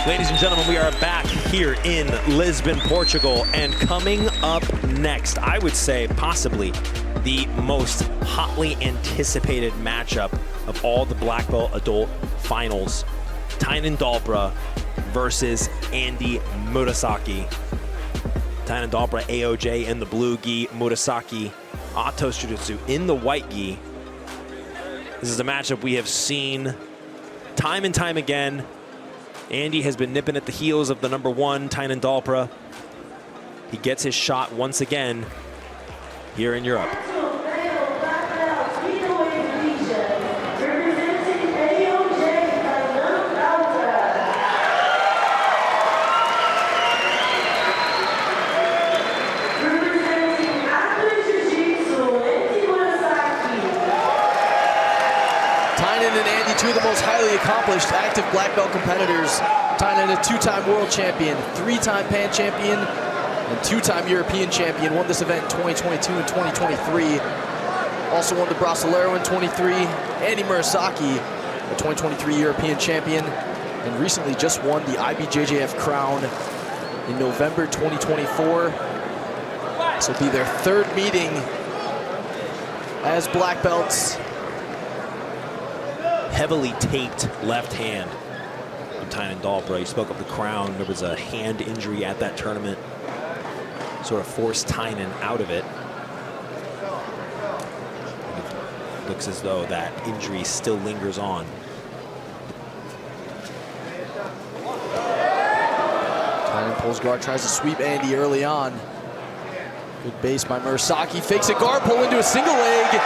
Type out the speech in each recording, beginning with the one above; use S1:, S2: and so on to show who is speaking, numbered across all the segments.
S1: Ladies and gentlemen, we are back here in Lisbon, Portugal, and coming up next, I would say possibly the most hotly anticipated matchup of all the black belt adult finals. Tainan Dalpra versus Andy Murasaki. Tainan Dalpra, AOJ in the blue gi, Murasaki, Atos Jiu-Jitsu in the white gi. This is a matchup we have seen time and time again. Andy has been nipping at the heels of the #1, Tainan Dalpra. He gets his shot once again here in Europe.
S2: Tainan and Andy, two of the most highly accomplished active black belt competitors. Tainan, a two-time world champion, three-time Pan champion, and two-time European champion. Won this event in 2022 and 2023. Also won the Brasileiro in 23. Andy Murasaki, a 2023 European champion, and recently just won the IBJJF crown in November 2024. This will be their third meeting as black belts.
S1: Heavily taped left hand of Tainan Dalpra. He spoke of the crown. There was a hand injury at that tournament. Sort of forced Tainan out of it. It looks as though that injury still lingers on.
S2: Tainan pulls guard, tries to sweep Andy early on. Good base by Murasaki. Fakes a guard pull into a single leg.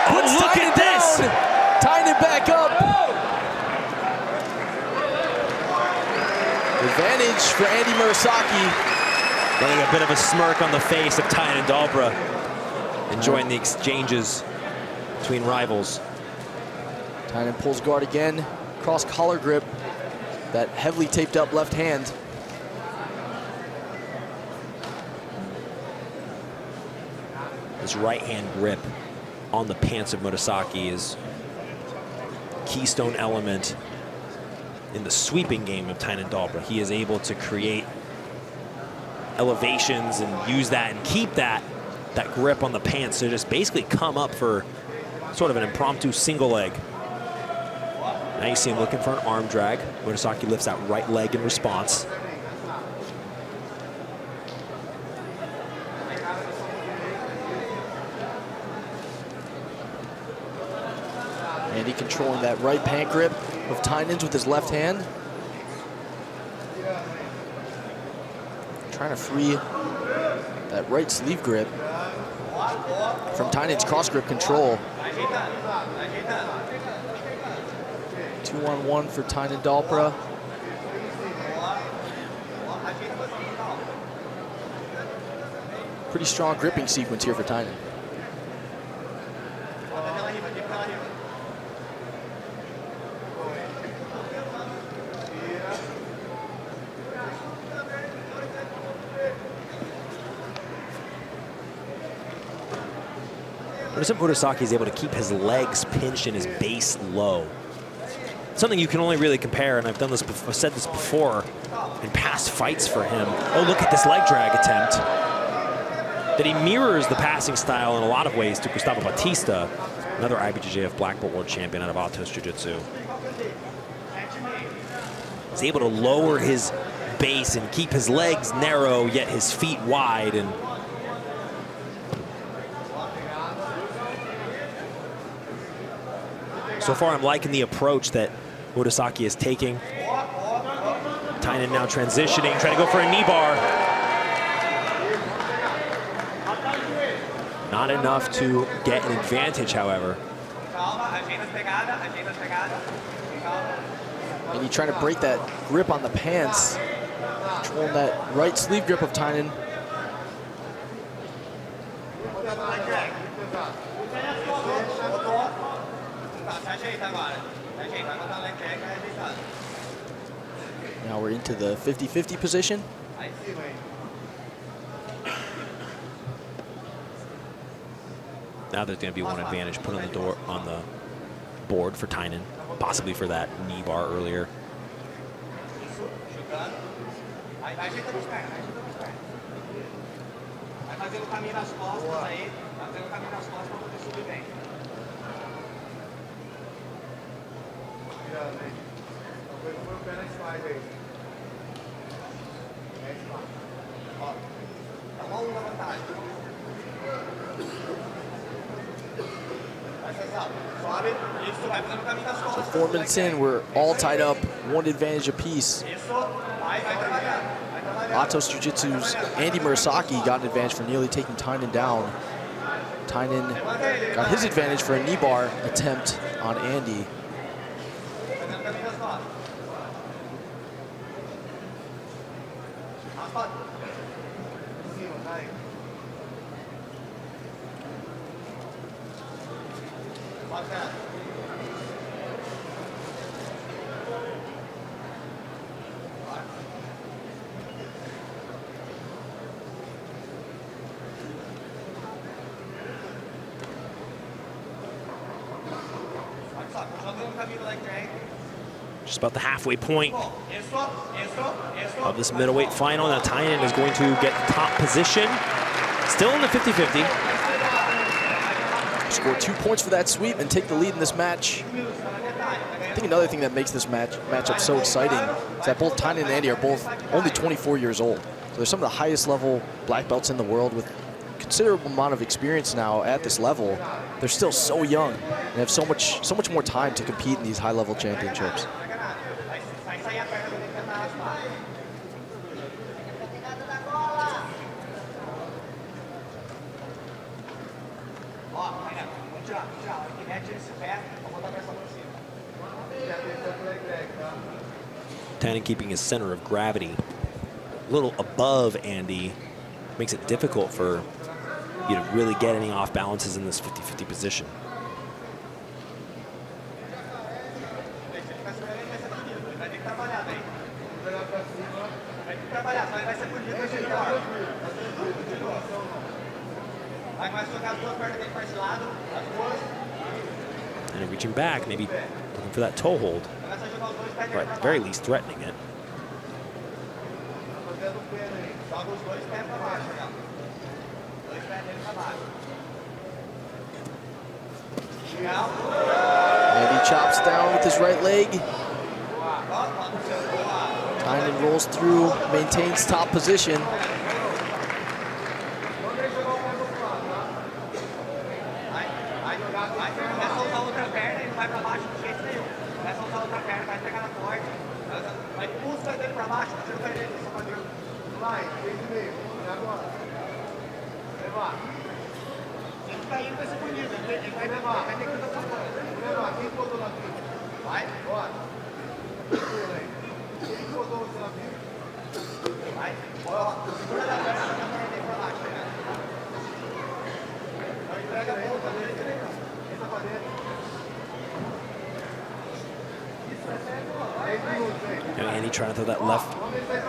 S2: Puts
S1: look
S2: Tainan
S1: at this!
S2: down. Tainan back up. Advantage for Andy Murasaki.
S1: Getting a bit of a smirk on the face of Tainan Dalpra. Enjoying the exchanges between rivals.
S2: Tainan pulls guard again. Cross collar grip. That heavily taped up left hand.
S1: His right hand grip on the pants of Murasaki is keystone element in the sweeping game of Tainan Dalpra. He is able to create elevations and use that and keep that grip on the pants to just basically come up for sort of an impromptu single leg. Now you see him looking for an arm drag. Murasaki lifts that right leg in response.
S2: Andy controlling that right pant grip of Tainan's with his left hand. Trying to free that right sleeve grip from Tainan's cross grip control. 2-on-1 for Tainan Dalpra. Pretty strong gripping sequence here for Tainan.
S1: Murasaki is able to keep his legs pinched and his base low. Something you can only really compare, and I've done this before, said this before in past fights for him. Oh, look at this leg drag attempt. That he mirrors the passing style in a lot of ways to Gustavo Batista, another IBJJF black belt world champion out of Atos Jiu-Jitsu. He's able to lower his base and keep his legs narrow, yet his feet wide. And so far, I'm liking the approach that Murasaki is taking. Tainan now transitioning, trying to go for a knee bar. Not enough to get an advantage, however.
S2: And you try to break that grip on the pants, controlling that right sleeve grip of Tainan. Now we're into the 50-50 position.
S1: Now there's going to be one advantage put on the board for Tainan, possibly for that knee bar earlier.
S2: So 4 minutes in, we're all tied up, one advantage apiece. Atos Jiu-Jitsu's Andy Murasaki got an advantage for nearly taking Tainan down. Tainan got his advantage for a knee bar attempt on Andy.
S1: Just about the halfway point of this middleweight final. Now Tainan is going to get top position. Still in the 50-50.
S2: Score 2 points for that sweep and take the lead in this match. I think another thing that makes this matchup so exciting is that both Tainan and Andy are both only 24 years old. So they're some of the highest level black belts in the world with considerable amount of experience now at this level. They're still so young and have so much more time to compete in these high level championships.
S1: Tainan keeping his center of gravity a little above Andy makes it difficult for you to really get any off balances in this 50-50 position. And reaching back, maybe looking for that toe hold, or at the very least threatening it.
S2: Andy chops down with his right leg. Tainan rolls through, maintains top position.
S1: Andy trying to throw that left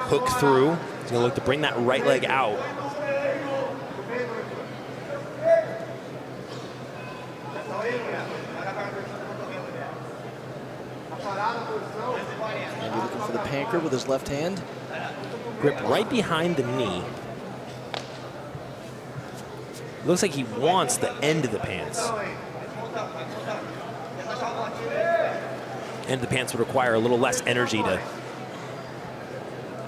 S1: hook through. He's going to look to bring that right leg out.
S2: Andy looking for the panker with his left hand.
S1: Grip right behind the knee. Looks like he wants the end of the pants. End of the pants would require a little less energy to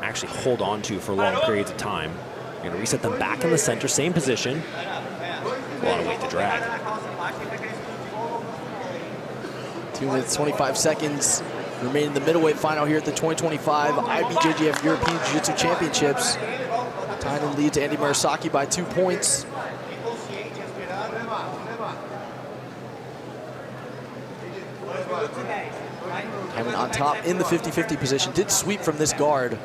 S1: actually hold on to for long periods of time. You're going to reset them back in the center, same position. A lot of weight to drag.
S2: 2 minutes, 25 seconds remain in the middleweight final here at the 2025 IBJJF European Jiu-Jitsu Championships. Tainan leads Andy Murasaki by 2 points. Tainan on top in the 50-50 position. Did sweep from this guard.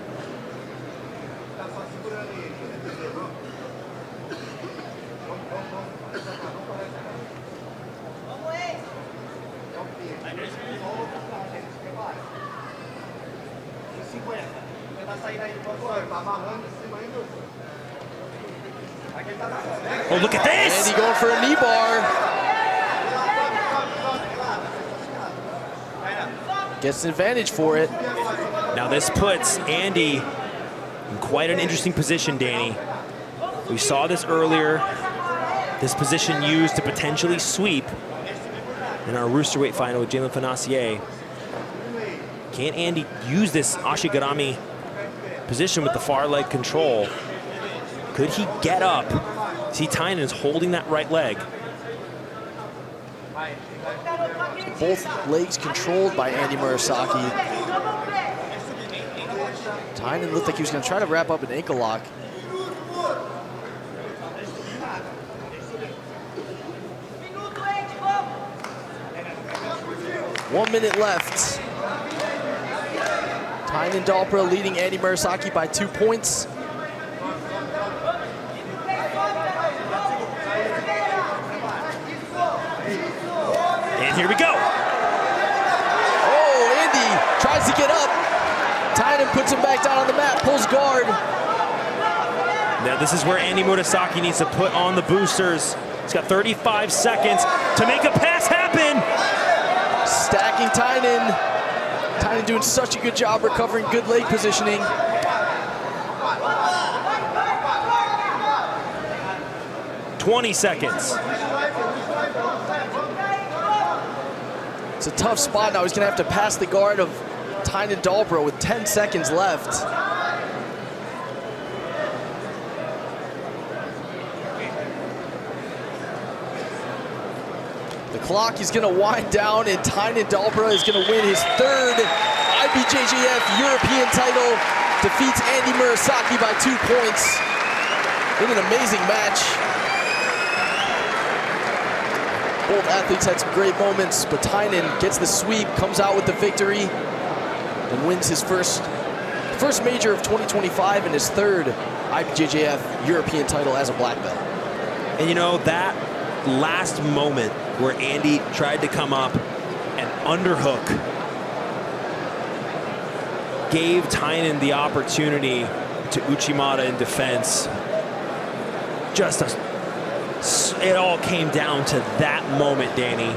S1: Oh, look at this!
S2: Andy going for a knee bar. Gets an advantage for it.
S1: Now this puts Andy in quite an interesting position, Danny. We saw this earlier. This position used to potentially sweep in our Roosterweight final with Jalen Financier. Can Andy use this Ashigarami position with the far leg control? Could he get up? See, Tainan is holding that right leg.
S2: Both legs controlled by Andy Murasaki. Tainan looked like he was going to try to wrap up an ankle lock. One minute left. Tainan Dalpra leading Andy Murasaki by 2 points.
S1: And here we go.
S2: Oh, Andy tries to get up. Tainan puts him back down on the mat, pulls guard.
S1: Now this is where Andy Murasaki needs to put on the boosters. He's got 35 seconds to make a pass happen.
S2: Stacking Tainan. Tainan doing such a good job recovering good leg positioning.
S1: "20 seconds.
S2: It's a tough spot now. He's gonna have to pass the guard of Tainan Dalpra with 10 seconds left. The clock is gonna wind down and Tainan Dalpra is gonna win his 3rd IBJJF European title. Defeats Andy Murasaki by 2 points. In an amazing match. Both athletes had some great moments, but Tainan gets the sweep, comes out with the victory, and wins his first major of 2025 and his 3rd IBJJF European title as a black belt.
S1: And you know, that last moment where Andy tried to come up and underhook gave Tainan the opportunity to Uchimata in defense. It all came down to that moment, Danny.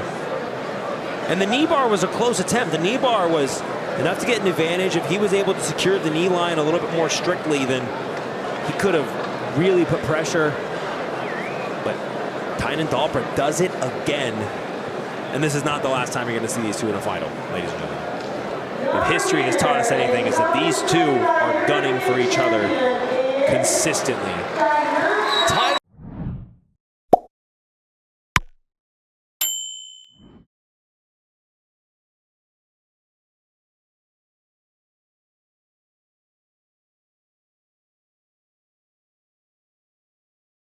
S1: And the knee bar was a close attempt. The knee bar was enough to get an advantage. If he was able to secure the knee line a little bit more strictly, then he could have really put pressure. But Tainan Dalpra does it again. And this is not the last time you're going to see these two in a final, ladies and gentlemen. If history has taught us anything, is that these two are gunning for each other consistently.